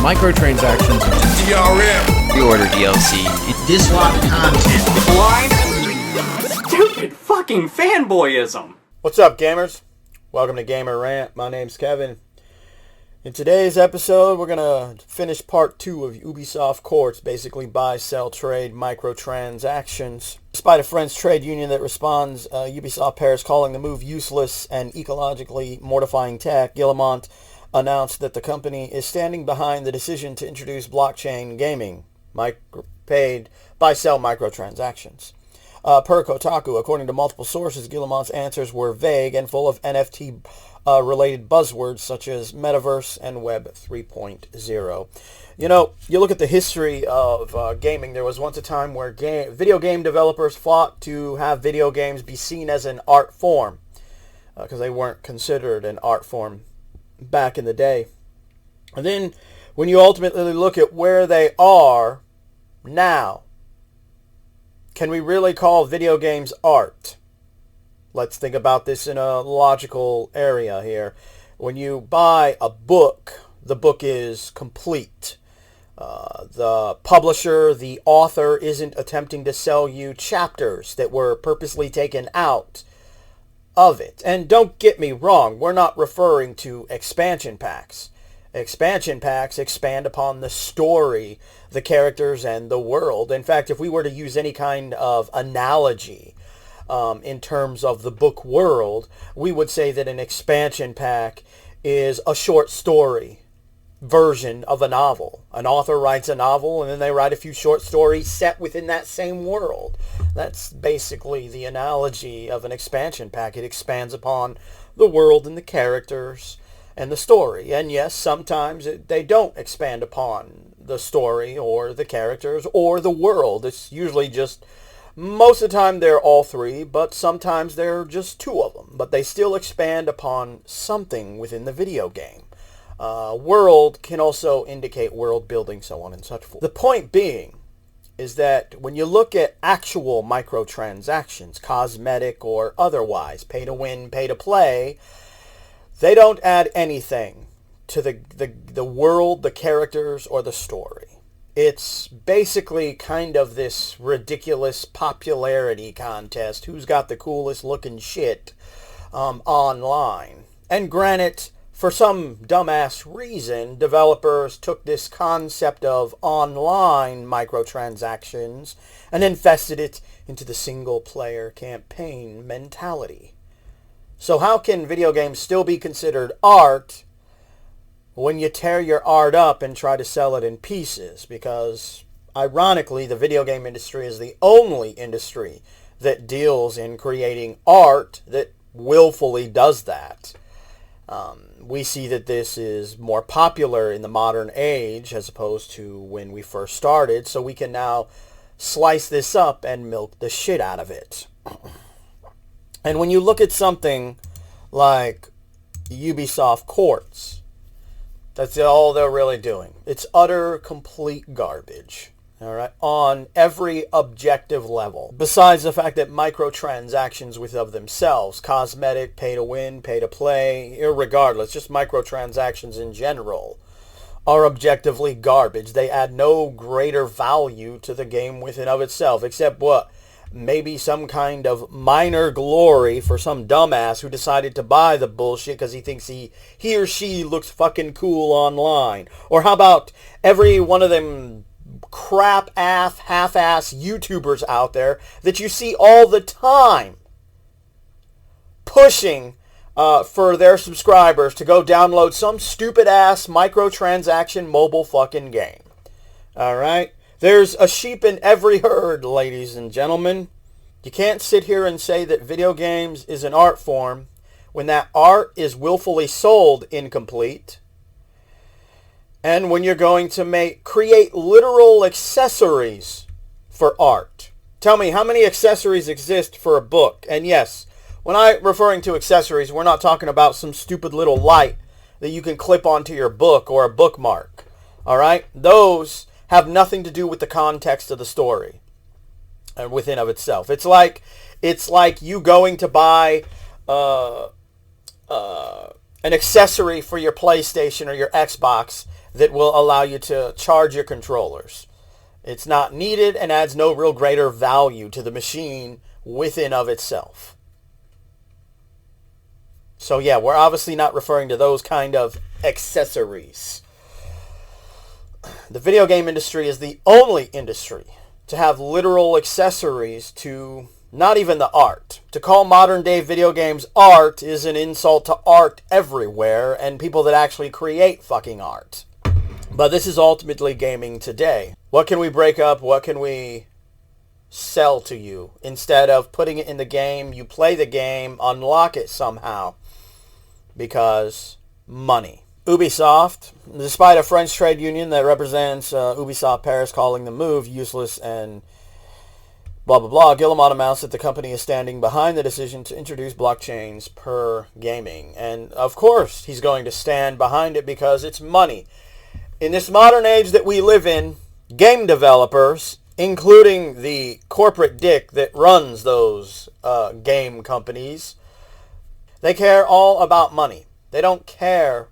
Microtransactions. DRM. Pre-order DLC. Dislike content. Blind, stupid fucking fanboyism. What's up, gamers? Welcome to Gamer Rant. My name's Kevin. In today's episode, we're going to finish part 2 of Ubisoft Quartz, basically buy, sell, trade, microtransactions. Despite a French trade union that responds, Ubisoft Paris calling the move useless and ecologically mortifying tech, Guillemot announced that the company is standing behind the decision to introduce blockchain gaming, paid buy-sell microtransactions. Per Kotaku, according to multiple sources, Guillemot's answers were vague and full of NFT related buzzwords such as metaverse and Web 3.0. You know, you look at the history of gaming. There was once a time where video game developers fought to have video games be seen as an art form because they weren't considered an art form back in the day. And then when you ultimately look at where they are now, can we really call video games art? Let's think about this in a logical area here. When you buy a book, the book is complete. The publisher, the author, isn't attempting to sell you chapters that were purposely taken out of it. And don't get me wrong, we're not referring to expansion packs. Expansion packs expand upon the story, the characters, and the world. In fact, if we were to use any kind of analogy in terms of the book world, we would say that an expansion pack is a short story version of a novel. An author writes a novel and then they write a few short stories set within that same world. That's basically the analogy of an expansion pack. It expands upon the world and the characters and the story. And yes, sometimes they don't expand upon the story or the characters or the world. It's usually just, most of the time they're all three, but sometimes they're just two of them. But they still expand upon something within the video game. World can also indicate world building, so on and such forth. The point being is that when you look at actual microtransactions, cosmetic or otherwise, pay to win, pay to play, they don't add anything to the world, the characters, or the story. It's basically kind of this ridiculous popularity contest. Who's got the coolest looking shit online? And granted, for some dumbass reason, developers took this concept of online microtransactions and infested it into the single-player campaign mentality. So how can video games still be considered art when you tear your art up and try to sell it in pieces? Because, ironically, the video game industry is the only industry that deals in creating art that willfully does that. We see that this is more popular in the modern age as opposed to when we first started, so we can now slice this up and milk the shit out of it. And when you look at something like Ubisoft Quartz, that's all they're really doing. It's utter, complete garbage. All right, on every objective level. Besides the fact that microtransactions within of themselves, cosmetic, pay to win, pay to play, irregardless, just microtransactions in general, are objectively garbage. They add no greater value to the game within of itself, except what? Maybe some kind of minor glory for some dumbass who decided to buy the bullshit because he thinks he or she looks fucking cool online. Or how about every one of them crap-ass, half-ass YouTubers out there that you see all the time pushing for their subscribers to go download some stupid-ass microtransaction mobile fucking game. Alright? There's a sheep in every herd, ladies and gentlemen. You can't sit here and say that video games is an art form when that art is willfully sold incomplete. And when you're going to create literal accessories for art. Tell me, how many accessories exist for a book? And yes, when I'm referring to accessories, we're not talking about some stupid little light that you can clip onto your book or a bookmark. Alright? Those have nothing to do with the context of the story within of itself. It's like you going to buy an accessory for your PlayStation or your Xbox that will allow you to charge your controllers. It's not needed and adds no real greater value to the machine within of itself. So yeah, we're obviously not referring to those kind of accessories. The video game industry is the only industry to have literal accessories to not even the art. To call modern day video games art is an insult to art everywhere and people that actually create fucking art. But this is ultimately gaming today. What can we break up? What can we sell to you? Instead of putting it in the game, you play the game, unlock it somehow. Because money. Ubisoft, despite a French trade union that represents Ubisoft Paris calling the move useless and blah blah blah, Guillemot announced that the company is standing behind the decision to introduce blockchains per gaming. And of course he's going to stand behind it because it's money. In this modern age that we live in, game developers, including the corporate dick that runs those game companies, they care all about money. They don't care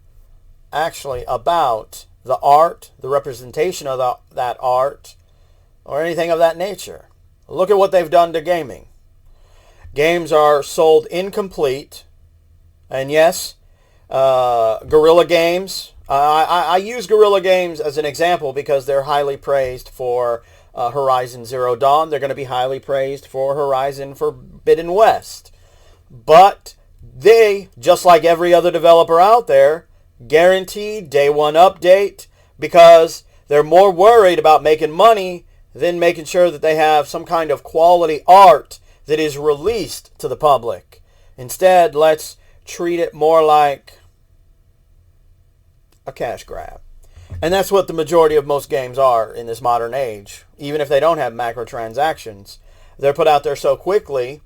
actually about the art, the representation of that art, or anything of that nature. Look at what they've done to gaming. Games are sold incomplete, and yes, Guerrilla Games. I use Guerrilla Games as an example because they're highly praised for Horizon Zero Dawn. They're going to be highly praised for Horizon Forbidden West. But they, just like every other developer out there, guaranteed day one update because they're more worried about making money than making sure that they have some kind of quality art that is released to the public. Instead, let's treat it more like a cash grab. And that's what the majority of most games are in this modern age. Even if they don't have microtransactions, they're put out there so quickly.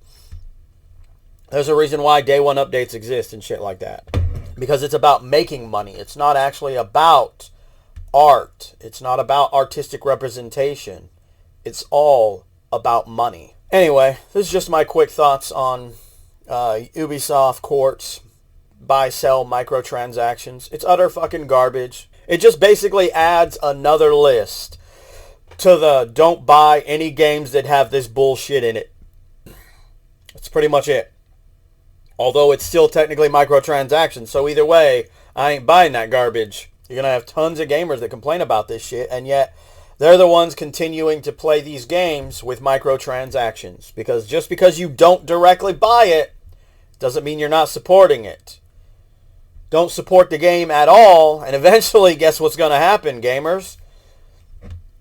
There's a reason why day one updates exist and shit like that. Because it's about making money. It's not actually about art. It's not about artistic representation. It's all about money. Anyway, this is just my quick thoughts on Ubisoft Quartz buy-sell microtransactions. It's utter fucking garbage. It just basically adds another list to the don't buy any games that have this bullshit in it. That's pretty much it. Although it's still technically microtransactions, so either way, I ain't buying that garbage. You're going to have tons of gamers that complain about this shit, and yet they're the ones continuing to play these games with microtransactions. Because just because you don't directly buy it, doesn't mean you're not supporting it. Don't support the game at all, and eventually, guess what's going to happen, gamers?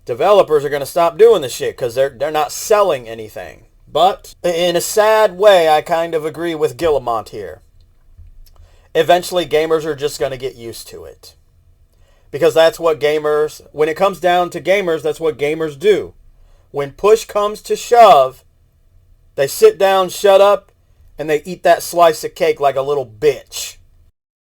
Developers are going to stop doing this shit because they're not selling anything. But in a sad way, I kind of agree with Guillemot here. Eventually, gamers are just going to get used to it. Because that's what gamers, when it comes down to gamers, that's what gamers do. When push comes to shove, they sit down, shut up, and they eat that slice of cake like a little bitch.